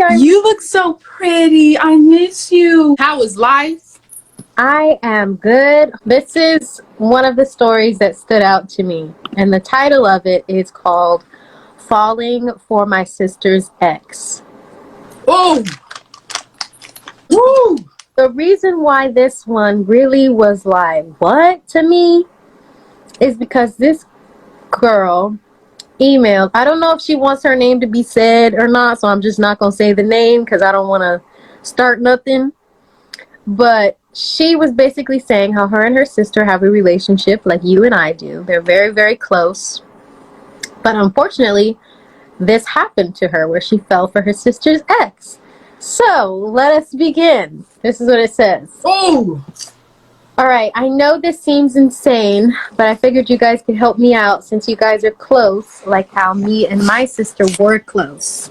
You look so pretty. I miss you. How is life? I am good. This is one of the stories that stood out to me, and the title of it is called Falling for My Sister's Ex. Oh! Woo! The reason why this one really was like, what to me, is because this girl emailed. I don't know if she wants her name to be said or not, so I'm just not going to say the name because I don't want to start nothing. But she was basically saying how her and her sister have a relationship like you and I do. They're very, very close. But unfortunately, this happened to her where she fell for her sister's ex. So, let us begin. This is what it says. Oh! Alright, I know this seems insane, but I figured you guys could help me out since you guys are close, like how me and my sister were close.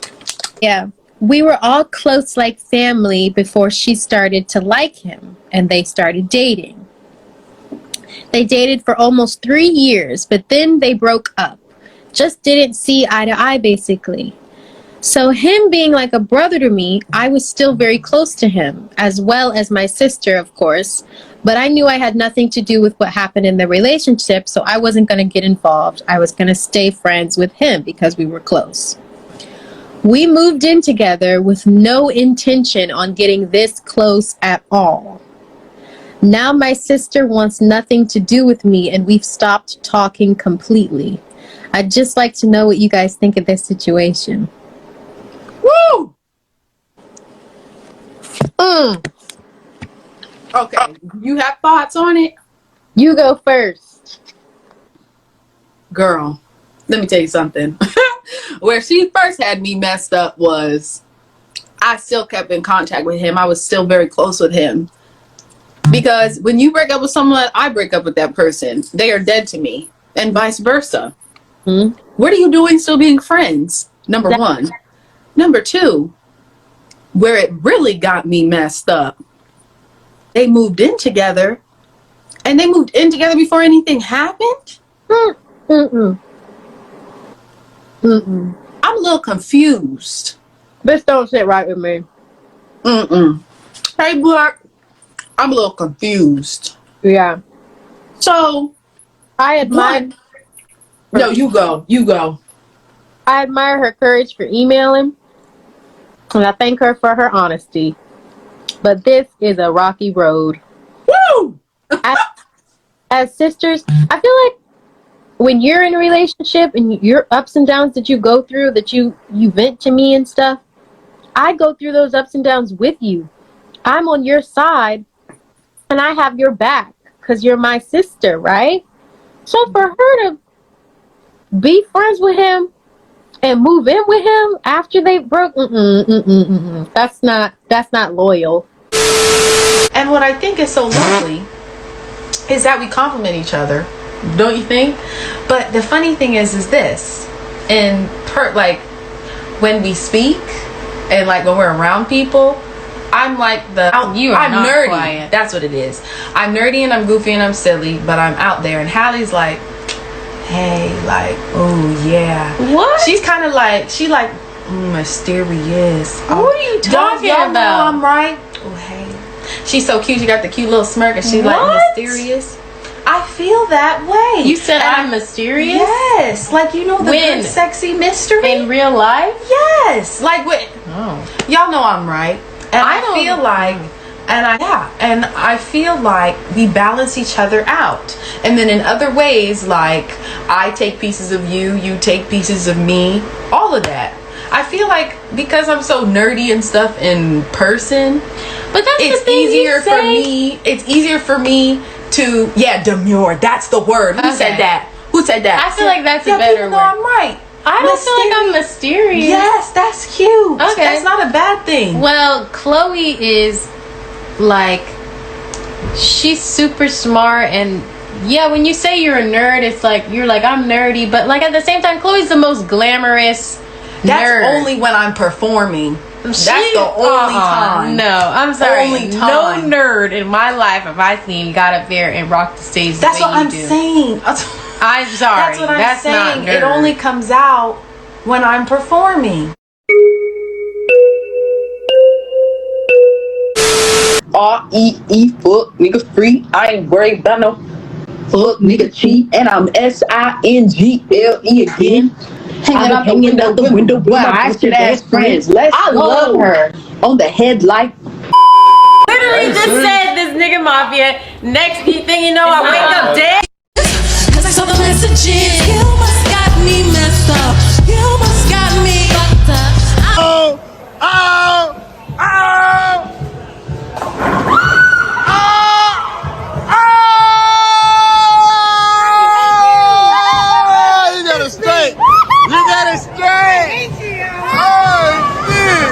Yeah. We were all close like family before she started to like him, and they started dating. They dated for almost 3 years, but then they broke up. Just didn't see eye to eye, basically. So him being like a brother to me, I was still very close to him, as well as my sister, of course. But I knew I had nothing to do with what happened in the relationship, so I wasn't going to get involved. I was going to stay friends with him because we were close. We moved in together with no intention on getting this close at all. Now my sister wants nothing to do with me, and we've stopped talking completely. I'd just like to know what you guys think of this situation. Woo! Okay, you have thoughts on it? You go first. Girl, let me tell you something. Where she first had me messed up was I still kept in contact with him. I was still very close with him. Because when you break up with someone, I break up with that person. They are dead to me. And vice versa. What are you doing still being friends? Number one. Number two, where it really got me messed up, they moved in together. And they moved in together before anything happened? I'm a little confused. This don't sit right with me. Hey, Black, I'm a little confused. Yeah. So, I admire... No, you go. You go. I admire her courage for emailing, and I thank her for her honesty. But this is a rocky road. Woo! As sisters, I feel like when you're in a relationship and your ups and downs that you go through, that you vent to me and stuff, I go through those ups and downs with you. I'm on your side, and I have your back because you're my sister, right? So for her to be friends with him and move in with him after they broke, that's not loyal. And what I think is so lovely is that we compliment each other, don't you think? But the funny thing is this, like when we speak and like when we're around people, I'm like I'm nerdy. Quiet. That's what it is. I'm nerdy and I'm goofy and I'm silly, but I'm out there. And Halle's like, hey, like, oh yeah. What? She's kind of like, mysterious. What are you talking about? Know I'm right. Oh hey. She's so cute. She got the cute little smirk and she's like mysterious. I feel that way. You said I'm mysterious? Yes. Like, you know the good, sexy mystery? In real life? Yes. Like, y'all know I'm right. And I feel like we balance each other out. And then in other ways, like, I take pieces of you, you take pieces of me, all of that. I feel like because I'm so nerdy and stuff in person, but it's easier for me. It's easier for me to demure. That's the word. Who said that? I feel like that's a better word. I'm right. I don't feel like I'm mysterious. Yes, that's cute. Okay. That's not a bad thing. Well, Chloe is like, she's super smart, and yeah, when you say you're a nerd, it's like you're like, I'm nerdy, but like at the same time, Chloe's the most glamorous That's only when I'm performing. That's the only time. No, I'm sorry. Only time. No nerd in my life have I seen got up there and rocked the stage. That's what I'm saying. I'm sorry. That's what I'm saying. It only comes out when I'm performing. F-R-E-E, fuck nigga free. I ain't worried about no fuck nigga cheat. And I'm S-I-N-G-L-E again. Hanging out the window with my bullshit ass friends. I love her on the head like. Literally just said this nigga mafia. Next thing you know, I wake up dead. Cause I saw the messages. You must got me messed up. You must got me fucked up. You got it straight. You got it straight. Oh, shit.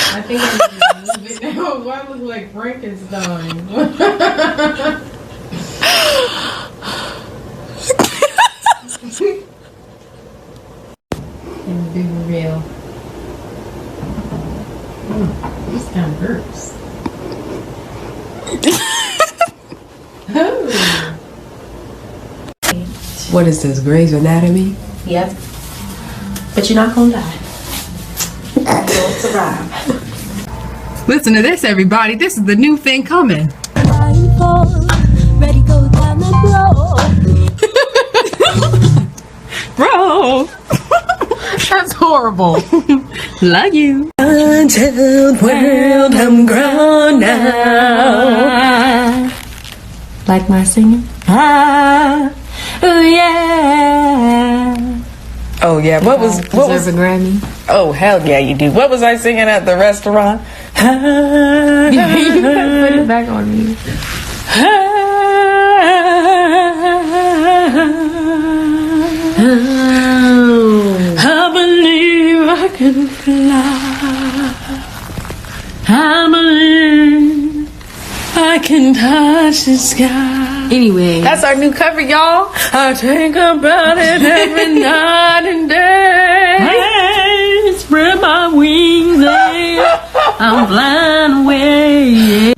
I think I need to move it now. Why I look like Frankenstein? And be real. This kind of hurts. What is this, Grey's Anatomy? Yep. But you're not gonna die. You'll survive. Listen to this, everybody. This is the new thing coming. Ready, go down the Bro, that's horrible. Love you. Until the world I'm grown now. Like my singing? Oh yeah. Oh yeah. What was Deserve a Grammy? Oh hell yeah, you do. What was I singing at the restaurant? You gotta put it back on me. I believe I can fly. I believe I can touch the sky. Anyway. That's our new cover, y'all. I think about it every night and day. Spread my wings and I'm flying away.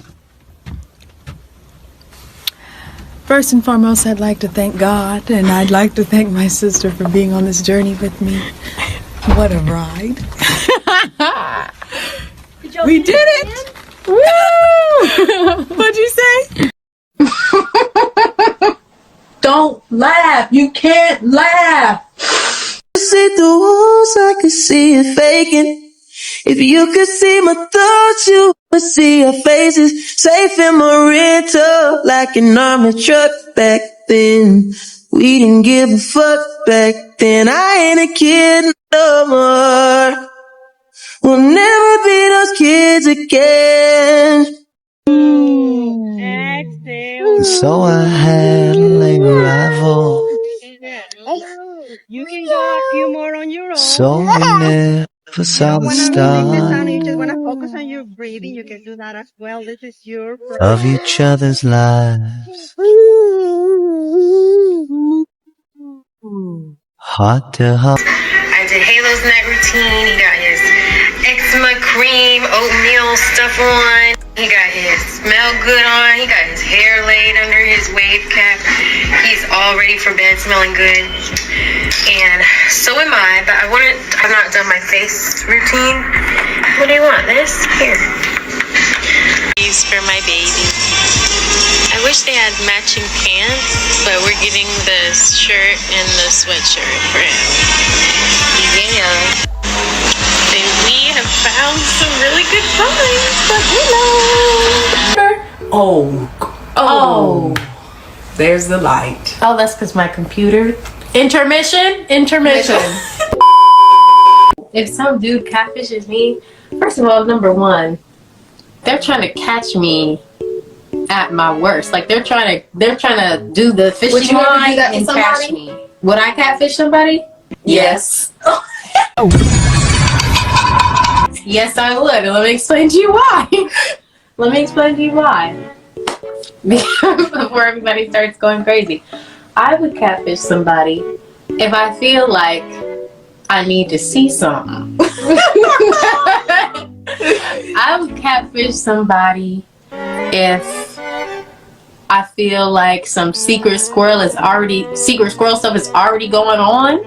First and foremost, I'd like to thank God, and I'd like to thank my sister for being on this journey with me. What a ride. We did it! Woo! What'd you say? Don't laugh. You can't laugh. See the walls, I could see it faking. If you could see my thoughts, you would see your faces. Safe in my rental, like an armored truck back then. We didn't give a fuck back then. I ain't a kid no more. We'll never be those kids again. So I had a late arrival. You can go a few more on your own. So we never saw the start You just want to focus on your breathing. You can do that as well. This is your of each other's lives. Heart to heart. I did Halo's night routine. He got his eczema cream, oatmeal stuff on. He got his smell good on. He got his hair laid under his wave cap. He's all ready for bed, smelling good. And so am I, but I've not done my face routine. What do you want? This? Here. These for my baby. I wish they had matching pants, but we're getting the shirt and the sweatshirt for him. Yeah. And we have found some really good finds, but Oh. There's the light. Oh, that's because my computer. Intermission. If some dude catfishes me, first of all, number one, they're trying to catch me at my worst. Like they're trying to do the fishing line and catch me. Would I catfish somebody? Yes. Yes, I would. And let me explain to you why. Before everybody starts going crazy. I would catfish somebody if I feel like I need to see something. I would catfish somebody if I feel like some secret squirrel stuff is already going on.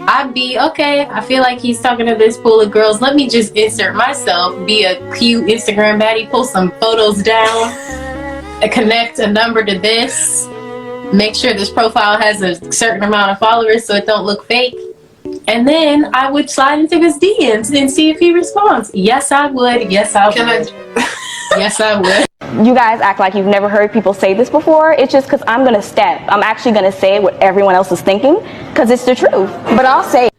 I'd be okay. I feel like he's talking to this pool of girls. Let me just insert myself, be a cute Instagram baddie, pull some photos down, and connect a number to this. Make sure this profile has a certain amount of followers so it don't look fake. And then I would slide into his DMs and see if he responds. Yes, I would. Yes, I would. Yes, I would. You guys act like you've never heard people say this before. It's just because I'm going to step. I'm actually going to say what everyone else is thinking because it's the truth. But I'll say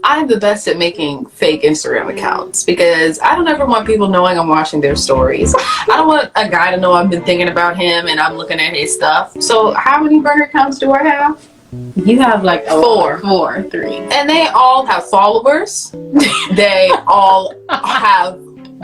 I'm the best at making fake Instagram accounts because I don't ever want people knowing I'm watching their stories. I don't want a guy to know I've been thinking about him and I'm looking at his stuff. So how many burner accounts do I have? You have like Four. Three. And they all have followers. They all have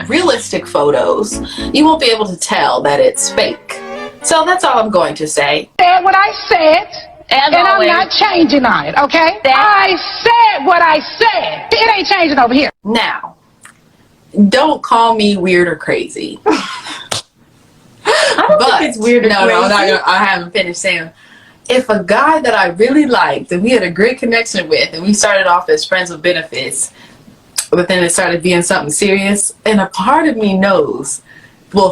realistic photos. You won't be able to tell that it's fake. So that's all I'm going to say. Said what I said, and I'm not changing on it, okay? I said what I said. It ain't changing over here. Now, don't call me weird or crazy. I don't think it's weird or crazy. No, I haven't finished saying. If a guy that I really liked and we had a great connection with and we started off as friends with benefits, but then it started being something serious, and a part of me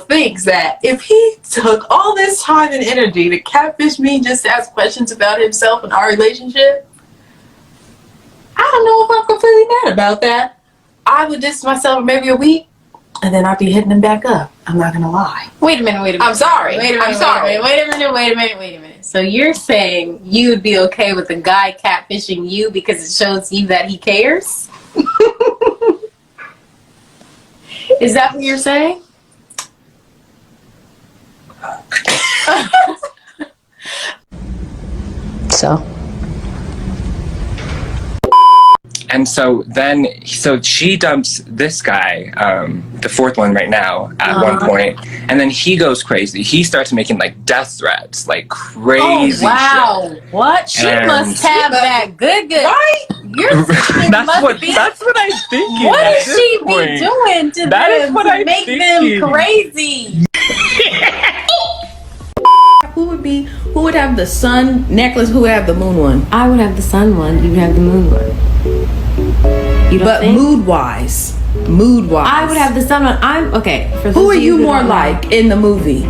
thinks that if he took all this time and energy to catfish me just to ask questions about himself and our relationship, I don't know if I'm completely mad about that. I would distance myself maybe a week, and then I'd be hitting him back up. I'm not gonna lie. Wait a minute. I'm sorry. Wait a minute. So you're saying you would be okay with a guy catfishing you because it shows you that he cares? Is that what you're saying? So. And so she dumps this guy, the fourth one right now, at one point, and then he goes crazy. He starts making like death threats, like crazy shit. What? She must have that good. Right? That's what I'm thinking. What does she be doing to them to make them crazy? Who would have the sun necklace? Who would have the moon one? I would have the sun one. You would have the moon one. Mood wise, I would have the sun one. I'm okay. For who are you more like in the movie?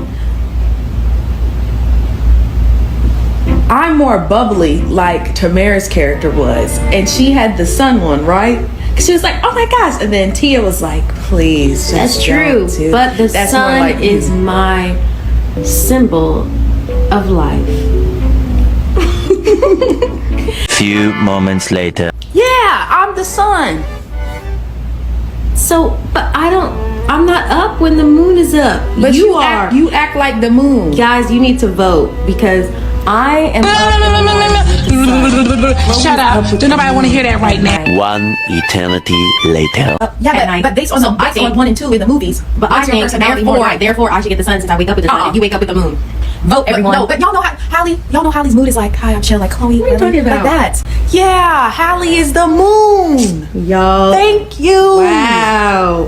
I'm more bubbly, like Tamara's character was, and she had the sun one, right? She was like, "Oh my gosh!" And then Tia was like, "Please." That's true, but the sun is my symbol of life. Few moments later. Yeah, I'm the sun. So, but I'm not up when the moon is up. But you are. You act like the moon. Guys, you need to vote because I am Shut up. Do nobody want to hear that right now. One eternity later. But based on 1 and 2 in the movies. But I think therefore I should get the sun since I wake up with the sun and you wake up with the moon. Vote everyone. No, but y'all know Halle's mood is like, hi, I'm chill, like Chloe. What are you talking about? Like that. Yeah, Halle is the moon. Y'all. Thank you. Wow.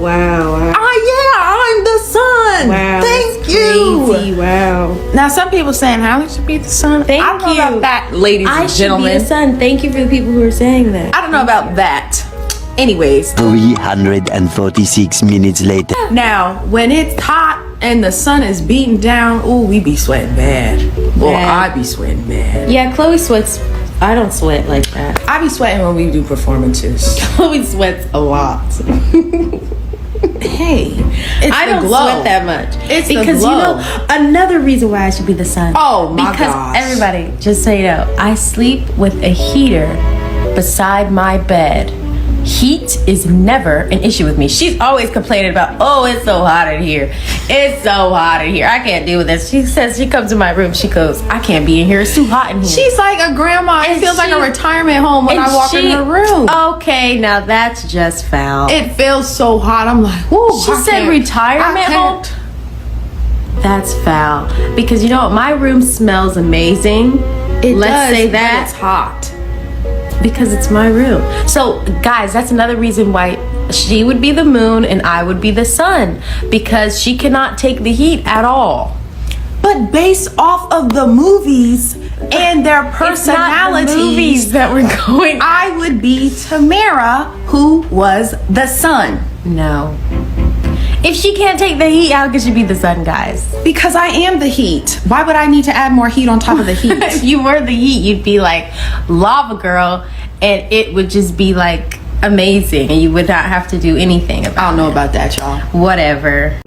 I'm the sun. Wow. Thank you. Crazy. Wow. Now some people saying Halle should be the sun. Thank I don't know you. about that, ladies and gentlemen. I should be the sun. Thank you for the people who are saying that. I don't know about that. Anyways. 346 minutes later. Now, when it's hot and the sun is beating down, ooh, we be sweating bad. Or I be sweating bad. Yeah, Chloe sweats. I don't sweat like that. I be sweating when we do performances. Chloe sweats a lot. Hey, I don't sweat that much. It's because the glow. You know another reason why I should be the sun. Oh my because gosh. Everybody, just so you know, I sleep with a heater beside my bed. Heat is never an issue with me. She's always complaining about, oh, it's so hot in here. It's so hot in here. I can't deal with this. She says she comes to my room. She goes, I can't be in here. It's too hot in here. She's like a grandma. It feels like a retirement home when I walk in her room. Okay, now that's just foul. It feels so hot. I'm like, whoa. She said retirement home? That's foul. Because you know what? My room smells amazing. Let's say that. It's hot. Because it's my room. So guys, that's another reason why she would be the moon and I would be the sun, because she cannot take the heat at all. But based off of the movies, and their personalities movies that were going. I would be Tamara, who was the sun. No. If she can't take the heat, how could she be the sun, guys? Because I am the heat. Why would I need to add more heat on top of the heat? If you were the heat, you'd be like Lava Girl, and it would just be like amazing, and you would not have to do anything about it. I don't know about that, y'all. Whatever.